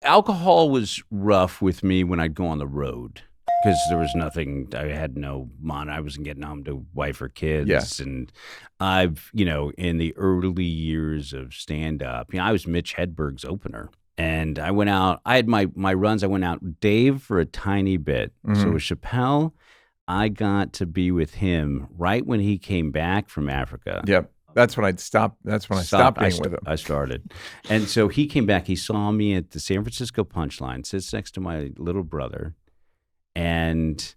Alcohol was rough with me when I'd go on the road because there was nothing. I had no I wasn't getting home to wife or kids. And in the early years of stand up, I was Mitch Hedberg's opener. And I went out. I had my runs. I went out with Dave for a tiny bit. So with Chappelle, I got to be with him right when he came back from Africa. Yep. That's when I stopped being with him. I started. And so he came back. He saw me at the San Francisco Punchline, sits next to my little brother. And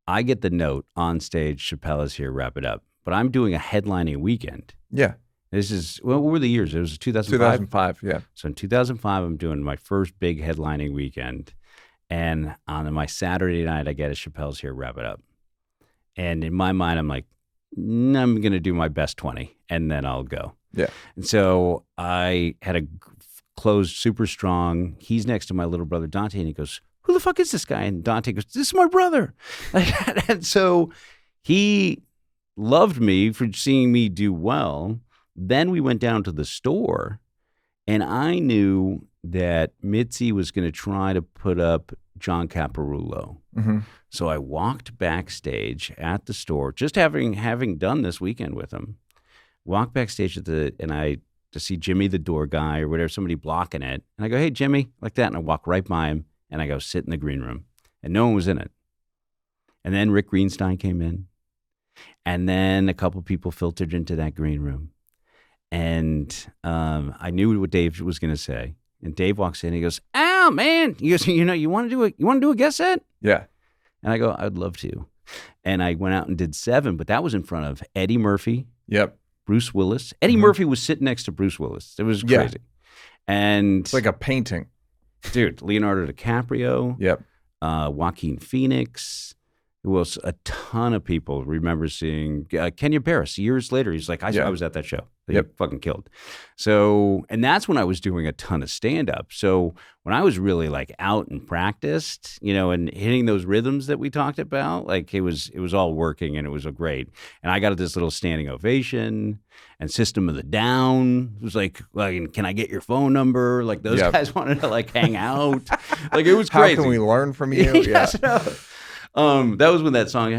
I get the note on stage, Chappelle is here, wrap it up. But I'm doing a headlining weekend. Yeah. This is, what were the years? It was 2005? 2005, yeah. So in 2005, I'm doing my first big headlining weekend. And on my Saturday night, I get a Chappelle's here, wrap it up. And in my mind, I'm like, I'm going to do my best 20, and then I'll go. Yeah. And so I had a closed super strong. He's next to my little brother, Dante, and he goes, who the fuck is this guy? And Dante goes, this is my brother. And so he loved me for seeing me do well. Then we went down to the store, and I knew that Mitzi was going to try to put up John Caparulo. So I walked backstage at the store, just having done this weekend with him. Walked backstage to see Jimmy the door guy or whatever, somebody blocking it. And I go, hey, Jimmy, like that. And I walk right by him, and I go sit in the green room. And no one was in it. And then Rick Greenstein came in. And then a couple people filtered into that green room. And I knew what Dave was going to say. And Dave walks in, and he goes, "Ow, man!" He goes, you want to do a guest set? Yeah. And I go, I'd love to. And I went out and did 7, but that was in front of Eddie Murphy. Yep. Bruce Willis. Eddie Murphy was sitting next to Bruce Willis. It was crazy. And it's like a painting. Dude, Leonardo DiCaprio. Yep. Joaquin Phoenix. Who else? A ton of people remember seeing Kenya Barris years later. He's like, I was at that show. He fucking killed. So, and that's when I was doing a ton of stand-up. So when I was really like out and practiced, and hitting those rhythms that we talked about, like it was all working and it was great. And I got this little standing ovation, and System of the Down was like, can I get your phone number? Like those guys wanted to like hang out. Like it was crazy. How can we learn from you? Yes, no. That was when that song,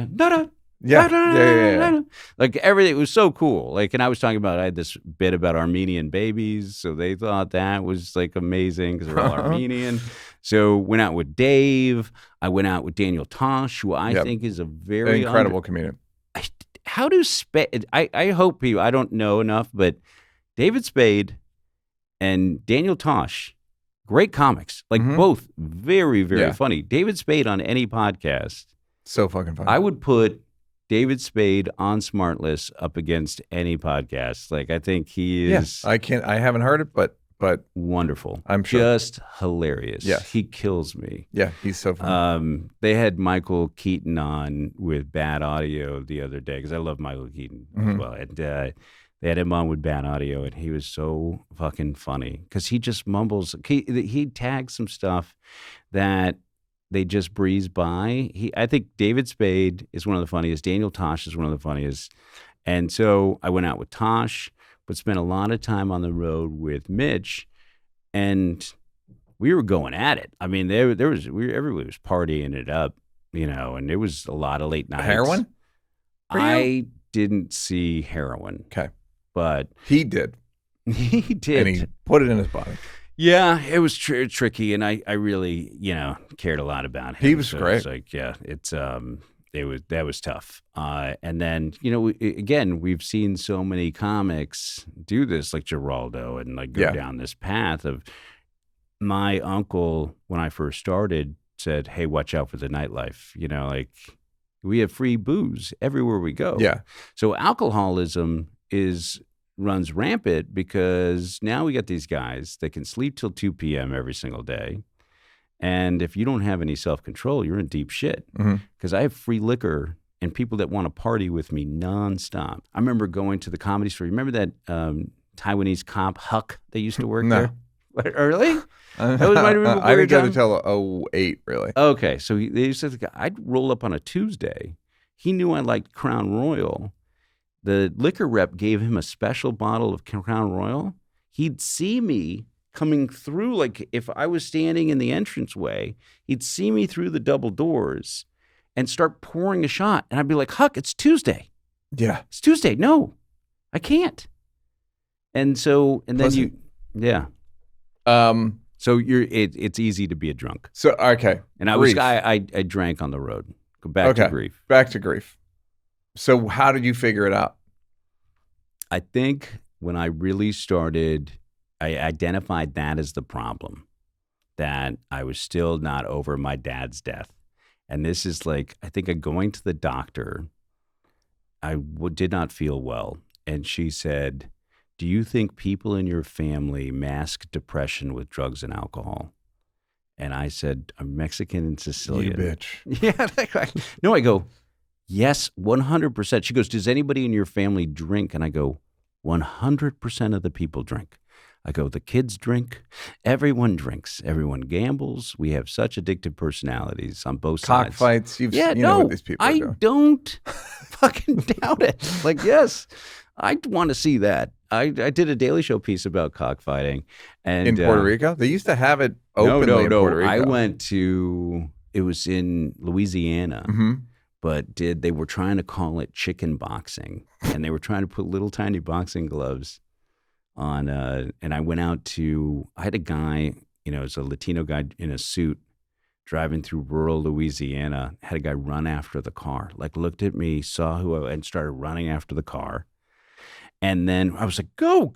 Yeah. like everything was so cool. Like, and I was talking about, I had this bit about Armenian babies, so they thought that was like amazing because they're all Armenian. So went out with Dave. I went out with Daniel Tosh, who I think is a very incredible comedian. How do Spade? I hope people. I don't know enough, but David Spade and Daniel Tosh, great comics. Like both very, very funny. David Spade on any podcast, so fucking funny. I would put David Spade on Smartless up against any podcast. Like I think he is. Yeah, I haven't heard it, but wonderful. I'm sure. Just hilarious. Yeah, he kills me. Yeah, he's so funny. They had Michael Keaton on with Bad Audio the other day because I love Michael Keaton as well. And they had him on with Bad Audio, and he was so fucking funny because he just mumbles. He tags some stuff that they just breeze by. I think David Spade is one of the funniest. Daniel Tosh is one of the funniest. And so I went out with Tosh, but spent a lot of time on the road with Mitch, and we were going at it. I mean, everybody was partying it up, and there was a lot of late nights. Heroin? I didn't see heroin. Okay. But he did. He did. And he put it in his body. Yeah, it was tricky, and I really, cared a lot about him. He was great. It's like, that was tough. And then, again, we've seen so many comics do this, like Geraldo, and like go down this path of. My uncle, when I first started, said, "Hey, watch out for the nightlife. Like we have free booze everywhere we go." Yeah. So alcoholism runs rampant because now we got these guys that can sleep till 2 p.m. every single day. And if you don't have any self-control, you're in deep shit. Because I have free liquor and people that want to party with me nonstop. I remember going to the Comedy Store. Remember that Taiwanese cop, Huck, that used to work there? What, really? That was my I didn't get until 08, really. Okay. So they used to think I'd roll up on a Tuesday. He knew I liked Crown Royal. The liquor rep gave him a special bottle of Crown Royal. He'd see me coming through. Like if I was standing in the entranceway, he'd see me through the double doors and start pouring a shot. And I'd be like, Huck, it's Tuesday. Yeah. It's Tuesday. No, I can't. And so, and then Listen. yeah. So it's easy to be a drunk. So, okay. And I drank on the road. Go back to grief. Back to grief. So how did you figure it out? I think when I really started, I identified that as the problem, that I was still not over my dad's death. And this is like, I think going to the doctor, I did not feel well. And she said, do you think people in your family mask depression with drugs and alcohol? And I said, I'm Mexican and Sicilian. You bitch. Yeah. No, I go, yes, 100%. She goes, does anybody in your family drink? And I go, 100% of the people drink. I go, the kids drink. Everyone drinks. Everyone gambles. We have such addictive personalities on both sides. Cockfights. You know what these people are doing. I don't fucking doubt it. Like, yes, I want to see that. I did a Daily Show piece about cockfighting. And, in Puerto Rico? They used to have it openly in Puerto Rico. I went to, it was in Louisiana. Mm-hmm. But they were trying to call it chicken boxing, and they were trying to put little tiny boxing gloves on. And I went out I had a guy, it's a Latino guy in a suit driving through rural Louisiana, had a guy run after the car, like looked at me, saw and started running after the car. And then I was like, go,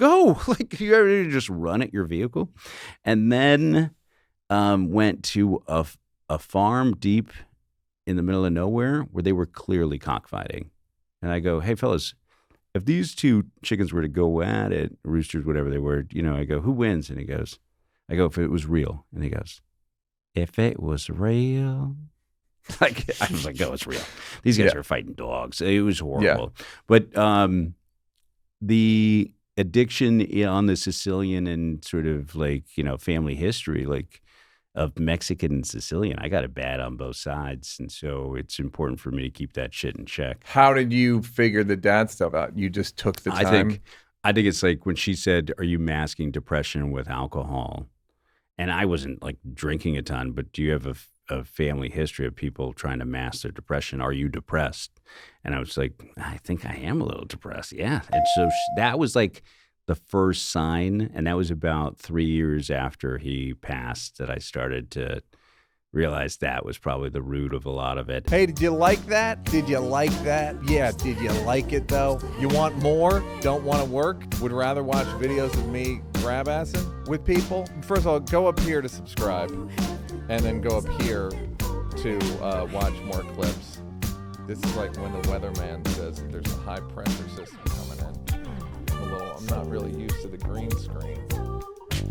like you ever just run at your vehicle? And then went to a farm deep in the middle of nowhere where they were clearly cockfighting. And I go, hey, fellas, if these two chickens were to go at it, roosters, whatever they were, I go, who wins? And I go, if it was real. And he goes, if it was real. Like, I was like, oh, it's real. These guys are fighting dogs. It was horrible. Yeah. But the addiction on the Sicilian and sort of like, family history, like, of Mexican and Sicilian, I got it bad on both sides. And so it's important for me to keep that shit in check. How did you figure the dad stuff out? You just took the time? I think it's like when she said, are you masking depression with alcohol? And I wasn't like drinking a ton, but do you have a family history of people trying to mask their depression? Are you depressed? And I was like, I think I am a little depressed. Yeah. And so that was like the first sign, and that was about 3 years after he passed that I started to realize that was probably the root of a lot of it. Hey, did you like that? Did you like that? Yeah, did you like it though? You want more? Don't want to work? Would rather watch videos of me grab-assing with people? First of all, go up here to subscribe, and then go up here to watch more clips. This is like when the weatherman says there's a high pressure system coming in. I'm not really used to the green screen.